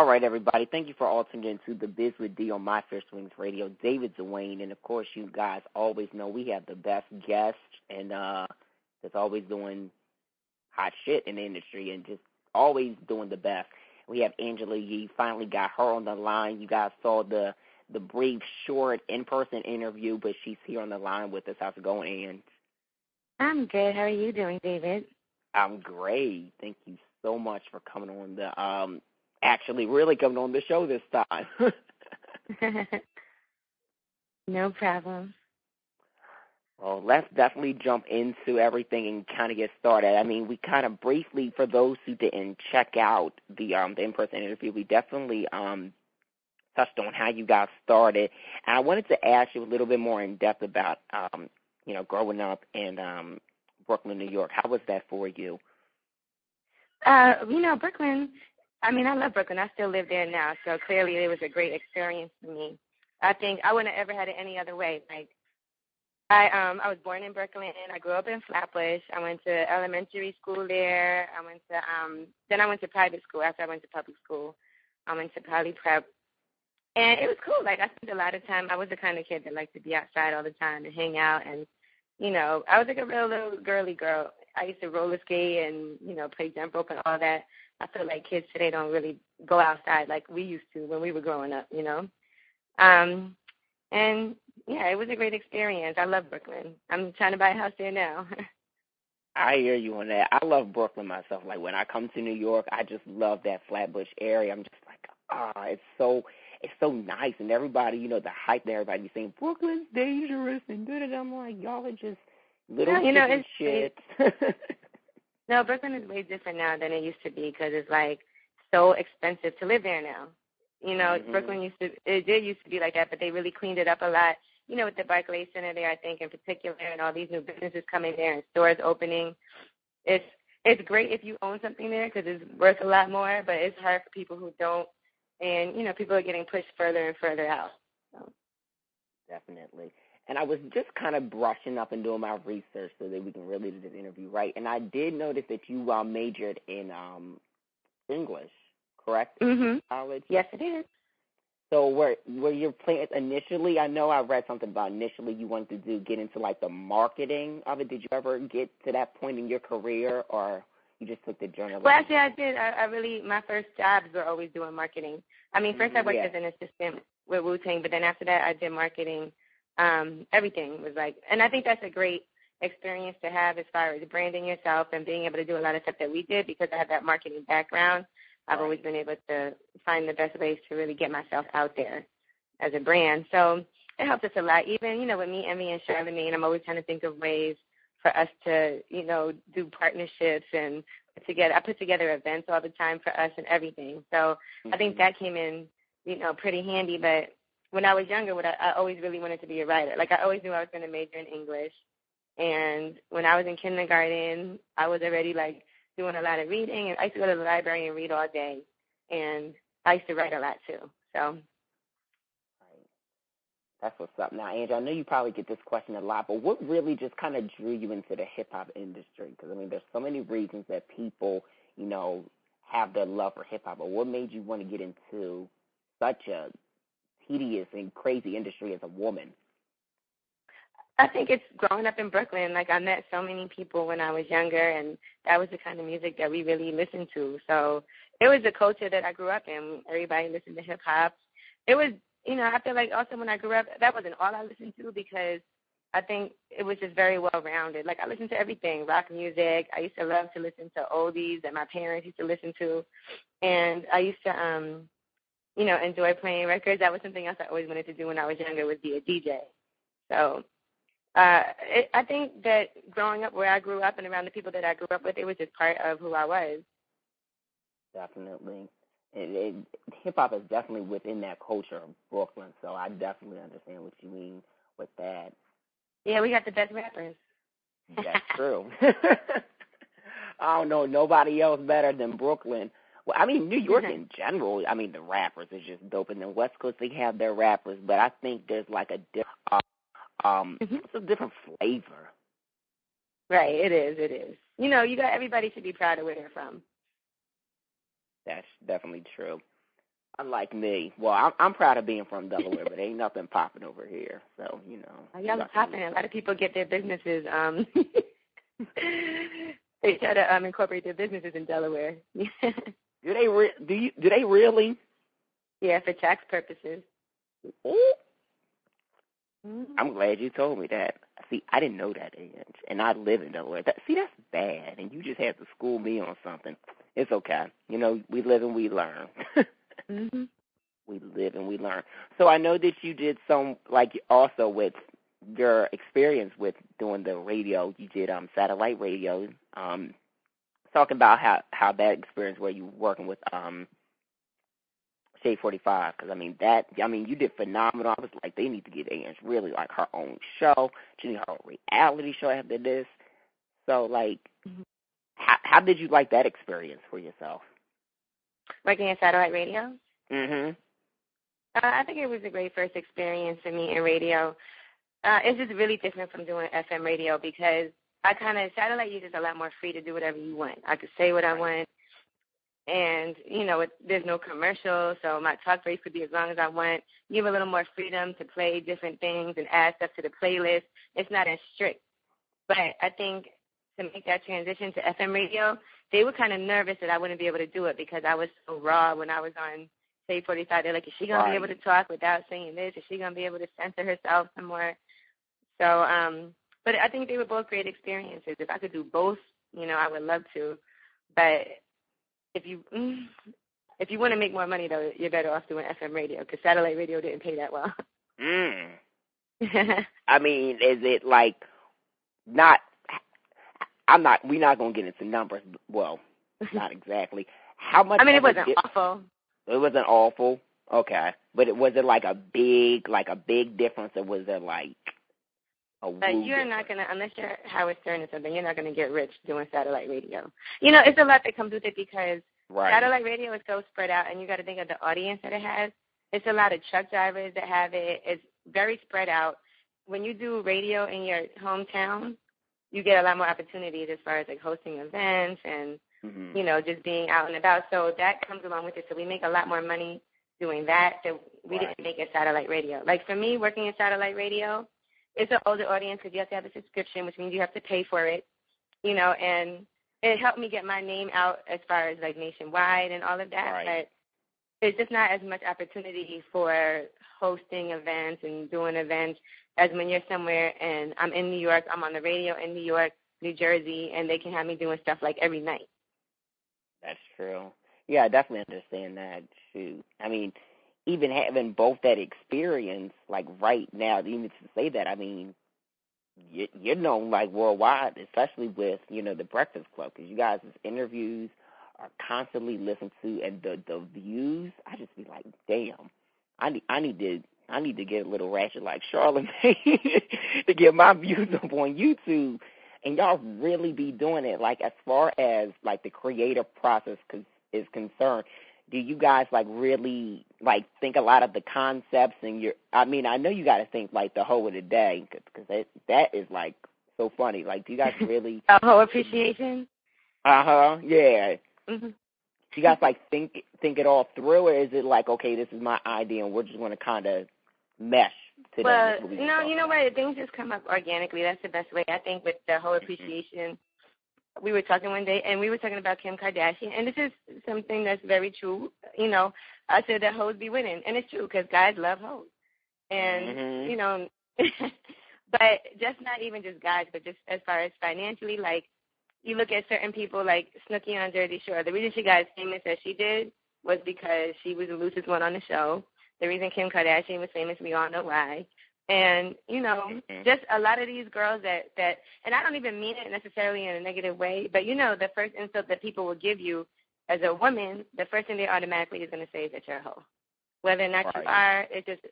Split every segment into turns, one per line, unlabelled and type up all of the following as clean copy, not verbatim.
All right, everybody. Thank you for all tuning in to the Biz with D on My Fair Swings Radio. David Dwayne, and of course, you guys always know we have the best guests, and that's always doing hot shit in the industry, and just always doing the best. We have Angela Yee. Finally got her on the line. You guys saw the brief, short, in-person interview, but she's here on the line with us. How's it going, Ange?
I'm good. How are you doing, David?
I'm great. Thank you so much for coming on the actually really coming on the show this time.
No problem.
Well, let's definitely jump into everything and kind of get started. I mean, we kind of briefly, for those who didn't check out the in-person interview, we definitely touched on how you got started. And I wanted to ask you a little bit more in depth about growing up in Brooklyn, New York. How was that for you?
Brooklyn, I love Brooklyn. I still live there now, so clearly it was a great experience for me. I think I wouldn't have ever had it any other way. Like, I was born in Brooklyn. I grew up in Flatbush. I went to elementary school there. Then I went to private school after I went to public school. I went to Poly Prep. And it was cool. Like, I spent a lot of time. I was the kind of kid that liked to be outside all the time and hang out. And, I was like a real little girly girl. I used to roller skate and, play jump rope and all that. I feel like kids today don't really go outside like we used to when we were growing up, And, yeah, it was a great experience. I love Brooklyn. I'm trying to buy a house there now.
I hear you on that. I love Brooklyn myself. Like, when I come to New York, I just love that Flatbush area. I'm just like, it's so nice. And everybody, the hype that everybody saying, Brooklyn's dangerous and da-da-da. I'm like, y'all are just little chicken shit.
No, Brooklyn is way different now than it used to be because it's, like, so expensive to live there now. Brooklyn used to be like that, but they really cleaned it up a lot. With the Barclays Center there, I think, in particular, and all these new businesses coming there and stores opening. It's great if you own something there because it's worth a lot more, but it's hard for people who don't. And, people are getting pushed further and further out. So.
Definitely. And I was just kind of brushing up and doing my research so that we can really do this interview right. And I did notice that you majored in English, correct?
Mm-hmm.
College?
Yes, it is.
So were your plans initially, I know I read something about initially you wanted to get into, like, the marketing of it. Did you ever get to that point in your career, or you just took the journalism?
Well, actually, I did. I really, my first jobs were always doing marketing. First I worked as an assistant with Wu-Tang, but then after that I did marketing. Everything was like, and I think that's a great experience to have as far as branding yourself and being able to do a lot of stuff that we did because I have that marketing background. I've always been able to find the best ways to really get myself out there as a brand. So it helped us a lot. Even, with me, Emmy, and Charlamagne, I'm always trying to think of ways for us to, do partnerships and I put together events all the time for us and everything. So I think that came in, pretty handy. But when I was younger, I always really wanted to be a writer. Like, I always knew I was going to major in English. And when I was in kindergarten, I was already, like, doing a lot of reading. And I used to go to the library and read all day. And I used to write a lot, too. So.
That's what's up. Now, Angie, I know you probably get this question a lot, but what really just kind of drew you into the hip-hop industry? Because, there's so many reasons that people, have their love for hip-hop, but what made you want to get into such a tedious and crazy industry as a woman?
I think it's growing up in Brooklyn. Like, I met so many people when I was younger, and that was the kind of music that we really listened to. So it was the culture that I grew up in. Everybody listened to hip-hop. It was, I feel like also when I grew up, that wasn't all I listened to because I think it was just very well-rounded. Like, I listened to everything, rock music. I used to love to listen to oldies that my parents used to listen to. And I used to, enjoy playing records. That was something else I always wanted to do when I was younger, was be a DJ. So I think that growing up where I grew up and around the people that I grew up with, it was just part of who I was.
Definitely. Hip-hop is definitely within that culture of Brooklyn, so I definitely understand what you mean with that.
Yeah, we got the best rappers.
That's true. I don't know nobody else better than Brooklyn. Well, New York in general, the rappers is just dope. And the West Coast, they have their rappers, but I think there's like a it's a different flavor.
Right, it is. You got everybody should be proud of where they're from.
That's definitely true. Unlike me. Well, I'm proud of being from Delaware, but ain't nothing popping over here. So, you know.
Y'all are popping. A lot of people get their businesses. They try to incorporate their businesses in Delaware.
Do they really?
Yeah, for tax purposes.
Ooh. I'm glad you told me that. See, I didn't know that, and I live in Delaware. That's bad, and you just had to school me on something. It's okay. You know, we live and we learn.
Mm-hmm.
We live and we learn. So I know that you did some, like, also with your experience with doing the radio. You did satellite radio. Talking about how that experience where you working with Shade 45, because you did phenomenal. I was like, they need to get Ange really like her own show. She need her own reality show after this. So, like, how did you like that experience for yourself?
Working in satellite radio?
Mhm.
I think it was a great first experience for me in radio. It's just really different from doing FM radio because satellite you're just a lot more free to do whatever you want. I could say what I want. And, you know, there's no commercial, so my talk breaks could be as long as I want. You have a little more freedom to play different things and add stuff to the playlist. It's not as strict. But I think to make that transition to FM radio, they were kind of nervous that I wouldn't be able to do it because I was so raw when I was on Shade 45. They're like, is she going to be able to talk without saying this? Is she going to be able to censor herself some more? So, but I think they were both great experiences. If I could do both, you know, I would love to. But if you want to make more money, though, you're better off doing FM radio because satellite radio didn't pay that well.
I mean, is it like not? We're not going to get into numbers. Well, not exactly. How much?
I mean, it wasn't awful.
It wasn't awful. Okay, but was it like a big difference, or was it like a?
But you're not gonna, unless you're Howard Stern or something, you're not gonna get rich doing satellite radio. You know, it's a lot that comes with it because satellite radio is so spread out, and you got to think of the audience that it has. It's a lot of truck drivers that have it. It's very spread out. When you do radio in your hometown, you get a lot more opportunities as far as like hosting events and you know, just being out and about. So that comes along with it. So we make a lot more money doing that we didn't make in satellite radio. Like for me, working in satellite radio, it's an older audience because you have to have a subscription, which means you have to pay for it, you know, and it helped me get my name out as far as like nationwide and all of that. But it's just not as much opportunity for hosting events and doing events as when you're somewhere and I'm in New York, I'm on the radio in New York, New Jersey, and they can have me doing stuff like every night.
That's true. Yeah, I definitely understand that, too. I mean, even having both that experience, like right now, even to say that, I mean, you're known like worldwide, especially with, you know, the Breakfast Club, because you guys' interviews are constantly listened to, and the views, I just be like, damn, I need to get a little ratchet like Charlamagne to get my views up on YouTube. And y'all really be doing it, like, as far as, like, the creative process is concerned. Do you guys, like, really, like, think a lot of the concepts and I know you got to think, like, the hoe of the day, because that is, like, so funny. Like, do you guys really...
A hoe appreciation?
Yeah.
Mm-hmm.
Do you guys, like, think it all through, or is it like, okay, this is my idea, and we're just going to kind of mesh?
Well, no, you know what? Things just come up organically. That's the best way. I think with the whole appreciation, we were talking one day, and we were talking about Kim Kardashian, and this is something that's very true. You know, I said that hoes be winning, and it's true because guys love hoes. And, you know, but just not even just guys, but just as far as financially, like, you look at certain people like Snooki on Jersey Shore. The reason she got as famous as she did was because she was the loosest one on the show. The reason Kim Kardashian was famous, we all know why. And, you know, just a lot of these girls that, and I don't even mean it necessarily in a negative way, but, you know, the first insult that people will give you as a woman, the first thing they automatically is going to say is that you're a hoe. Whether or not you are, it's just,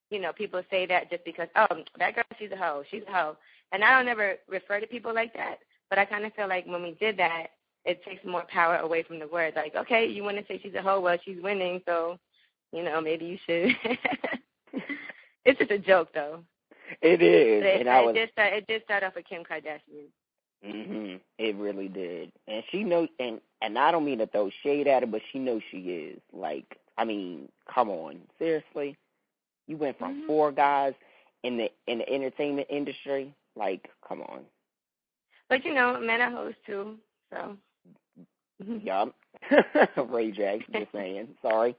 you know, people say that just because, oh, that girl, she's a hoe. She's a hoe. And I don't ever refer to people like that, but I kind of feel like when we did that, it takes more power away from the word. Like, okay, you want to say she's a hoe, well, she's winning, so, you know, maybe you should. It's just a joke, though.
It is.
It did start off with Kim Kardashian.
It really did. And she knows, and I don't mean to throw shade at her, but she knows she is. Like, I mean, come on, seriously. You went from four guys in the entertainment industry. Like, come on.
But men are hoes too. So.
Yup. Ray J. Just saying. Sorry.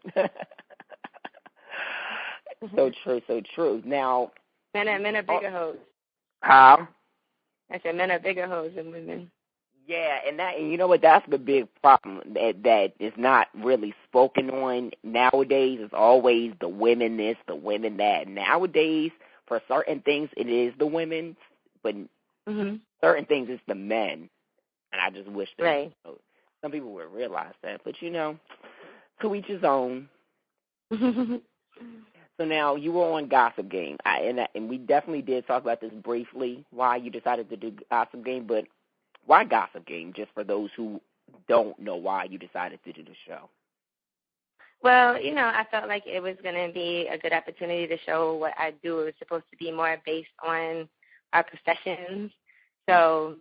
So true. So true. Now.
Men are bigger hoes.
How?
I said men are bigger hoes than women.
Yeah, and you know what? That's the big problem that is not really spoken on nowadays. It's always the women this, the women that. Nowadays, for certain things, it is the women, but certain things it's the men. And I just wish that some people would realize that. But to each his own. So now you were on Gossip Game, and we definitely did talk about this briefly. Why you decided to do Gossip Game, but why Gossip Game? Just for those who don't know why you decided to do the show.
Well, I felt like it was going to be a good opportunity to show what I do. It was supposed to be more based on our professions. So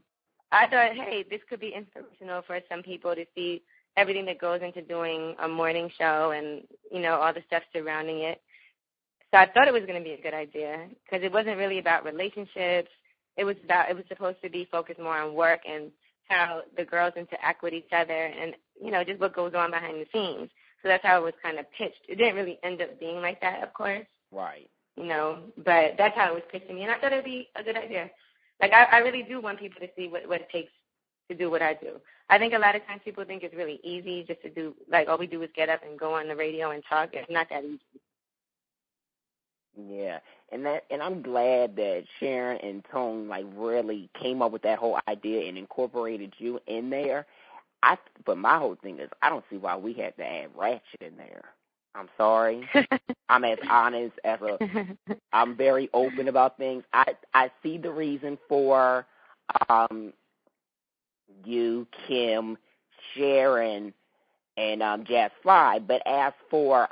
I thought, hey, this could be inspirational for some people to see everything that goes into doing a morning show and, all the stuff surrounding it. So I thought it was going to be a good idea because it wasn't really about relationships. It was supposed to be focused more on work and how the girls interact with each other and, just what goes on behind the scenes. So that's how it was kind of pitched. It didn't really end up being like that, of course.
Right.
But that's how it was pitched to me. And I thought it would be a good idea. Like, I really do want people to see what it takes to do what I do. I think a lot of times people think it's really easy just to do, like, all we do is get up and go on the radio and talk. It's not that easy.
Yeah, and I'm glad that Sharon and Tone really came up with that whole idea and incorporated you in there. But my whole thing is I don't see why we had to add Ratchet in there. I'm sorry. I'm as honest as I'm very open about things. I see the reason for you, Kim, Sharon, and Jazz Fly, but as for,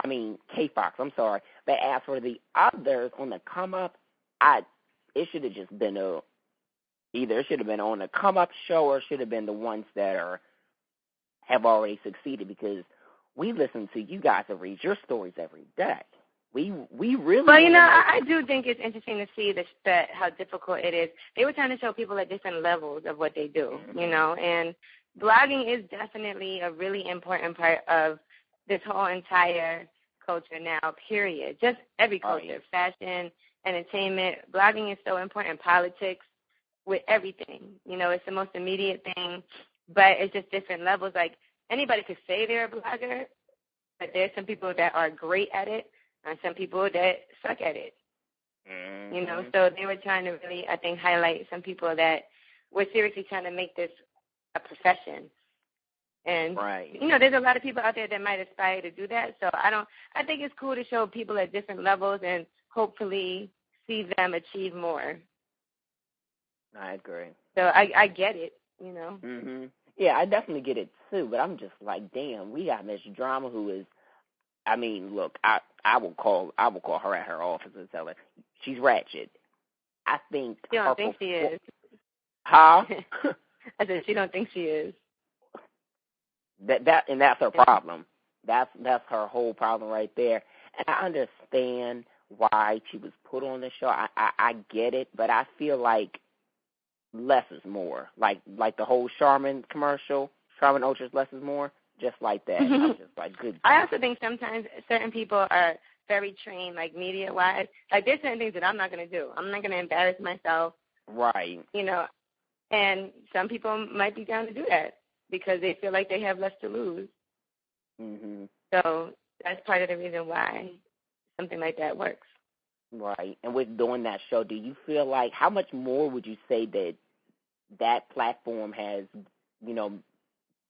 K-Fox, I'm sorry, but as for the others on the come-up, it should have just been either it should have been on the come-up show or it should have been the ones that have already succeeded because we listen to you guys and read your stories every day. We really.
Well, I do think it's interesting to see that how difficult it is. They were trying to show people at different levels of what they do, and blogging is definitely a really important part of this whole entire culture now, period. Just every culture, fashion, entertainment. Blogging is so important. Politics, with everything. It's the most immediate thing, but it's just different levels. Like, anybody could say they're a blogger, but there's some people that are great at it and some people that suck at it. So they were trying to really, I think, highlight some people that were seriously trying to make this a profession. And, there's a lot of people out there that might aspire to do that. So I think it's cool to show people at different levels and hopefully see them achieve more.
I agree.
So I get it,
Yeah, I definitely get it too, but I'm just like, damn, we got Miss Drama who is, look, I will call her at her office and tell her she's ratchet. I think
she don't think she is.
Huh?
I said she don't think she is.
And that's her problem. That's her whole problem right there. And I understand why she was put on the show. I get it, but I feel like less is more. Like the whole Charmin commercial, Charmin Ultra's less is more, just like that. I'm just like, good.
I also think sometimes certain people are very trained, like media-wise. Like, there's certain things that I'm not going to do. I'm not going to embarrass myself.
Right.
And some people might be down to do that because they feel like they have less to lose. So that's part of the reason why something like that works.
Right. And with doing that show, do you feel like, how much more would you say that platform has,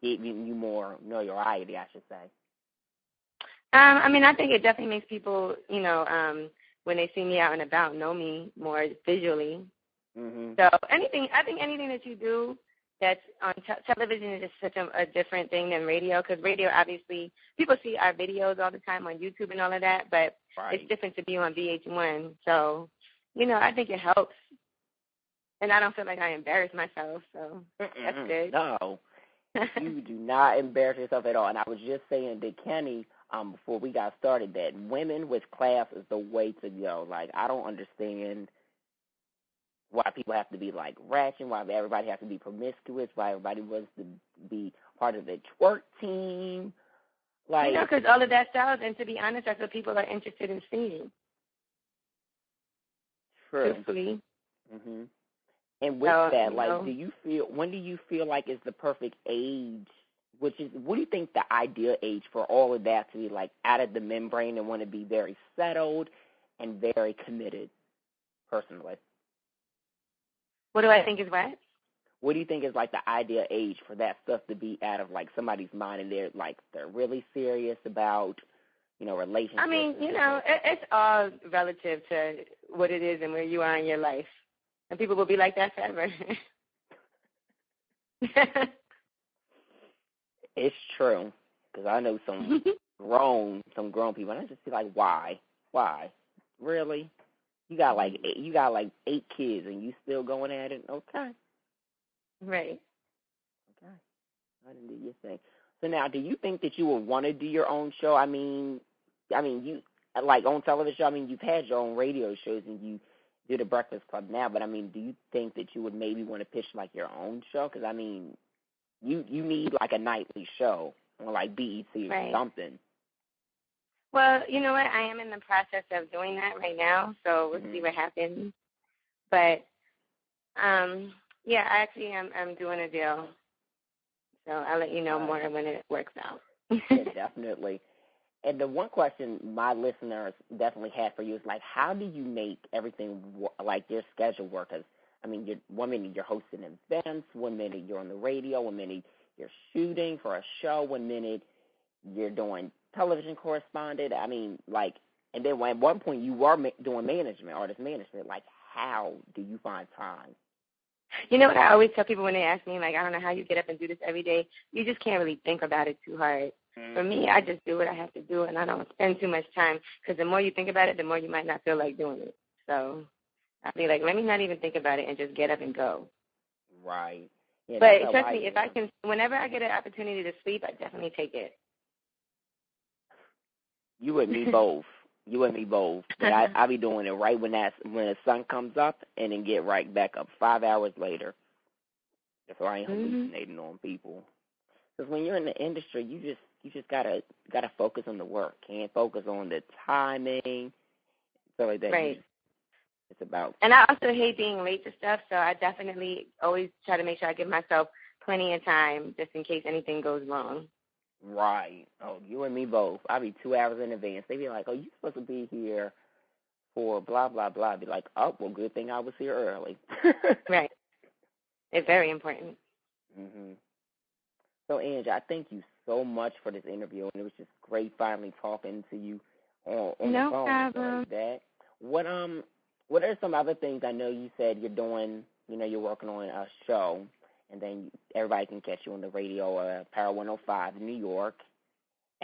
given you more notoriety, I should say?
I think it definitely makes people, when they see me out and about, know me more visually. So I think anything that you do that's on television is just such a different thing than radio, because radio, obviously, people see our videos all the time on YouTube and all of that, but it's different to be on VH1. So, I think it helps. And I don't feel like I embarrass myself, so that's good.
No, you do not embarrass yourself at all. And I was just saying to Kenny before we got started that women with class is the way to go. Like, I don't understand why people have to be, like, ratchet, why everybody has to be promiscuous, why everybody wants to be part of the twerk team. Like,
because all of that sells, and to be honest, that's what people are interested in seeing.
True.
Truthfully.
Mm-hmm. And with that, like, when do you feel like is the perfect age? What do you think the ideal age for all of that to be, like, out of the membrane and want to be very settled and very committed, personally?
What do I think is what?
What do you think is, like, the ideal age for that stuff to be out of, like, somebody's mind and they're really serious about, relationships?
I mean, it's all relative to what it is and where you are in your life. And people will be like that forever.
It's true, because I know some grown people, and I just feel like, why? Really? You got like 8 kids, and you still going at it? Okay.
Right.
Okay. I didn't do your thing. So now, do you think that you would want to do your own show? I mean, you like on television. I mean, you've had your own radio shows, and you do the Breakfast Club now. But I mean, do you think that you would maybe want to pitch like your own show? Because I mean, you need like a nightly show on like BET or something.
Well, you know what? I am in the process of doing that right now, so we'll see what happens. But yeah, actually, I'm doing a deal, so I'll let you know more when it works out.
Yeah, definitely. And the one question my listeners definitely had for you is, like, how do you make everything, like, your schedule work? Because, I mean, one minute you're hosting events, 1 minute you're on the radio, 1 minute you're shooting for a show, 1 minute you're doing television correspondent. I mean, like, and then at one point you are doing management, artist management. Like, how do you find time?
You know what I always tell people when they ask me, like, I don't know how you get up and do this every day. You just can't really think about it too hard. For me, I just do what I have to do, and I don't spend too much time, because the more you think about it, the more you might not feel like doing it. So I'll be like, let me not even think about it and just get up and go.
Right. Yeah,
but trust me, if I can, whenever I get an opportunity to sleep, I definitely take it.
You and me both. But I be doing it right when the sun comes up, and then get right back up 5 hours later. So I ain't hallucinating on people. Because when you're in the industry, you just gotta focus on the work. Can't focus on the timing, stuff like that.
Right.
It's about.
And I also hate being late to stuff, so I definitely always try to make sure I give myself plenty of time just in case anything goes wrong.
Right. Oh, you and me both. I'll be 2 hours in advance. They be like, oh, you're supposed to be here for blah, blah, blah. I'd be like, oh, well, good thing I was here early.
Right. It's very important.
So, Angie, I thank you so much for this interview, and it was just great finally talking to you on the phone.
Problem.
Like that. What are some other things? I know you said you're doing, you're working on a show, and then everybody can catch you on the radio, Power 105 in New York,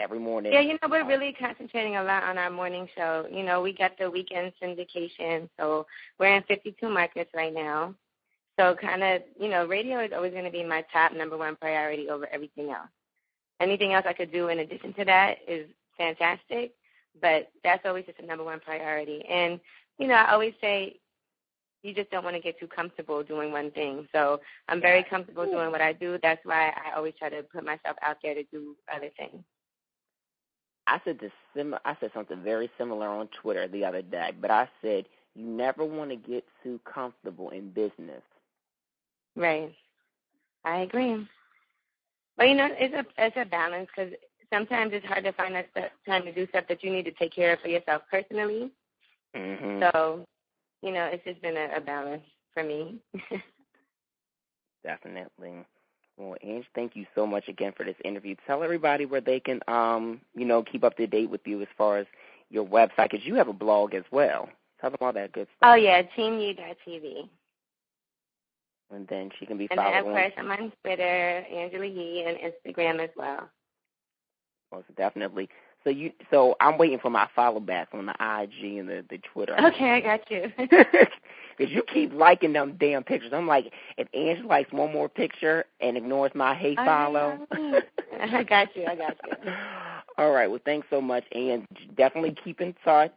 every morning.
Yeah, we're really concentrating a lot on our morning show. We got the weekend syndication, so we're in 52 markets right now. So kind of, radio is always going to be my top number one priority over everything else. Anything else I could do in addition to that is fantastic, but that's always just a number one priority. And, I always say you just don't want to get too comfortable doing one thing. So I'm very comfortable doing what I do. That's why I always try to put myself out there to do other things.
I said something very similar on Twitter the other day, but I said you never want to get too comfortable in business.
Right. I agree. But, it's a balance, because sometimes it's hard to find that time to do stuff that you need to take care of for yourself personally. So, it's just been a balance for me.
Definitely. Well, Ange, thank you so much again for this interview. Tell everybody where they can, keep up to date with you as far as your website, because you have a blog as well. Tell them all that good stuff.
Oh, yeah, TeamU.tv.
And then she can be
followed. And then, of course,
on.
I'm on Twitter, Angela Yee, and Instagram as well.
Most definitely. So I'm waiting for my follow back on the IG and the Twitter.
Okay, I got you.
Because you keep liking them damn pictures. I'm like, if Ange likes one more picture and ignores my hey follow.
I got you.
All right. Well, thanks so much, and definitely keep in touch.